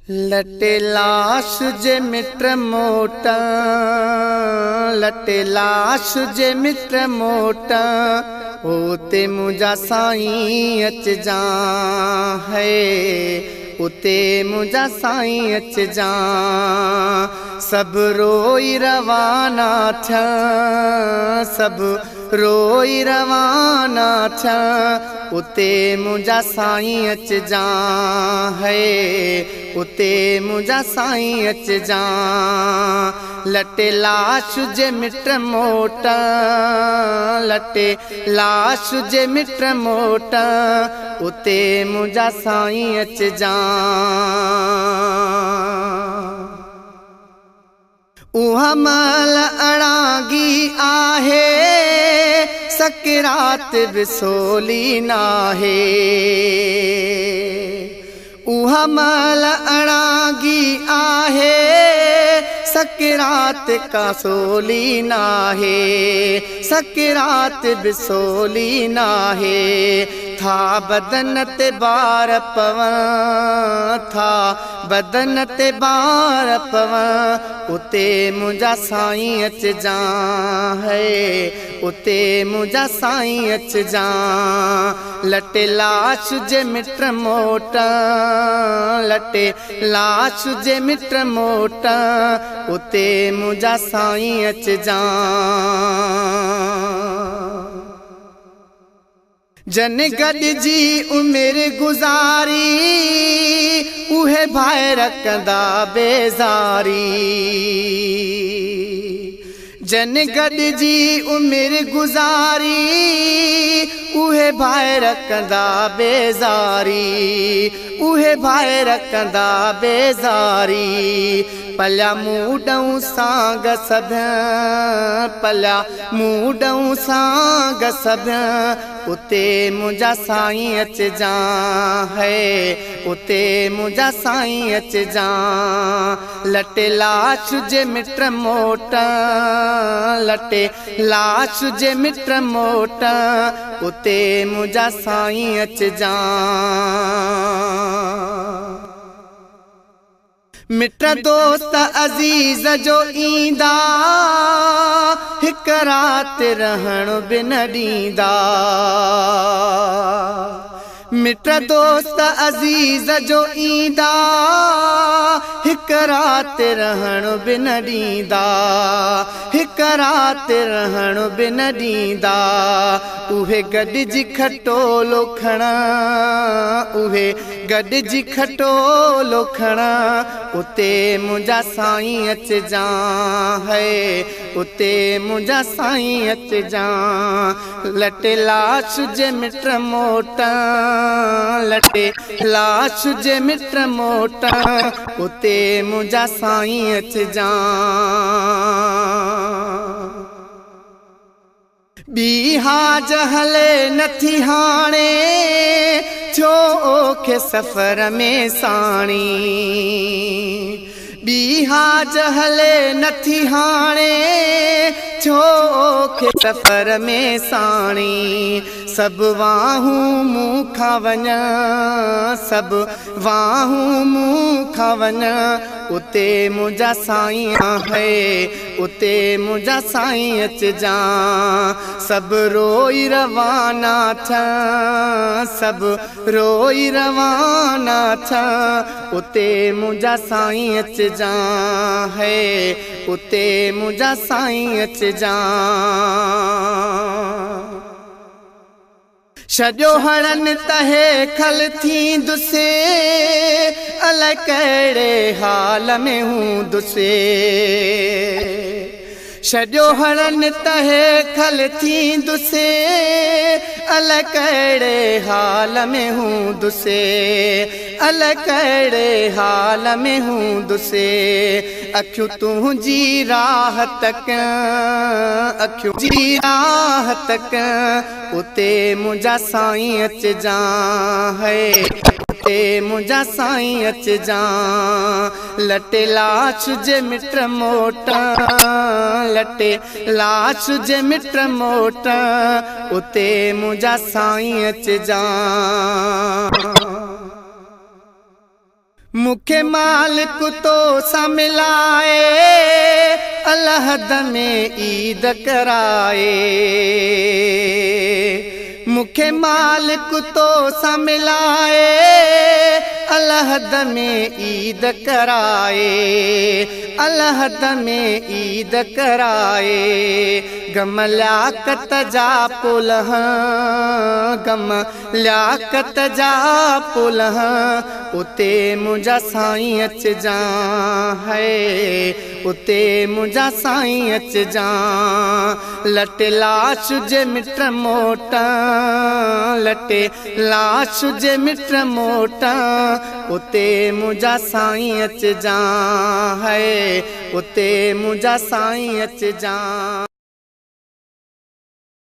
लटे लाश जे मित्र मोटा, लटे लाश जे मित्र मोटा, उते मुझा साईं अच जा है, उते मुझा साईं अच जा। सब रोई रवाना थिया, सब रोई रवाना थिया, उते मुझा साईं अच जा है, उते मुझा साईं अच जा। लटे लाश जे मित्र मोटा, लटे लाश जे मित्र मोटा, उते मुझा साईं अच जा। उहा माल अड़ागी आहे, सकरात बिसोली नाहे। उहा माल अड़ागी आहे, सकरात का सोली नाहे, सकरात बिसोली नाहे। था बदन ते बार पवन, था बदन ते बार पवन, उते मुझा साईं अच जा है, उते मुझा साईं अच जा। लटे लाश जे मित्र मोटा, लटे लाश जे मित्र मोटा, उते मुझा साईं अच जा। जन गॾिजी उमिरि गुज़ारी, उहे भाई रखंदा बेज़ारी। जन गॾिजी उमिरि गुज़ारी, उहे भाई रखंदा बेज़ारी, उहे भाई रखंदा बेज़ारी। पलिया मूडऊं सांग सभिया, पलिया मूडऊं सांग सभिया, उते मुझा साईं अच जा है, उते मुझा साईं अच जा। लटे लाश जे मित्र मोटा, लटे लाश जे मित्र मोटा, उते मुझा साईं अच जा। मित्र दोस्त अज़ीज़ जो ईंदा, हिक रात रहण बि न ॾींदा। मित्र दोस्त अज़ीज़ जो ईंदा, हिक रात रहण बि न ॾींदा, हिक रात रहण बि न ॾींदा। उहे गॾिजी खटोलो खणा, उहे गॾिजी खटोलो खणा, उते मुझा साईं अच जा है, उते मुझा साईं अच जा। लटे लाश जे मित्र मोटा, लटे लाश जे मित्र मोटा, उते मुझा साईं अच जा। ॿी हाज हले नथी हाणे, छो ओखे सफ़र में साणी। ॿी हाज हले नथी हाणे, छो ओखे सफ़र में साणी। सब वाहूं मूं खां वञा, सब वाहूं मूं खां वञा, उते मुझा साईं है, उते मुझा साईं अच जा। सब रोई रवाना थिया, सब रोई रवाना थिया, उते मुझा साईं अच जा है, उते मुझा साईं अच जा। छॾियो हणन तहे खल थींदुसे, अलाए कहिड़े हाल में हूंदुसे। छॾियो हणन तहे खल थींदुसे, अलाए कहिड़े हाल में हूंदुसे, अलाए कहिड़े हाल में हूंदुसे। अखियूं तुंहिंजी राह तक, अखियूं जी राह तक, उते मुझा साईं अच जा है, उते मुझा साईं अच जा। लटे लाश जे मित्र मोटा, लटे लाश जे मित्र मोटा, उते मुझा साईं अच जा। मुखे मालिक तो सा मिलाए अलहद में ईद कराए मुखे मालिक तो सा मिलाए अलहद में ईद कराए अलहद में ईद कराए गम लियाकत जा पुलह गम लियाकत जा पुलह उते मुंहिंजा साईं अचजा है उते मुंहिंजा साईं अचजा लटे लाश जे मिट मोट लटे लाश जे मिट मोट उते मुंहिंजा साईं अचजा है उते मुंहिंजा साईं अचजा।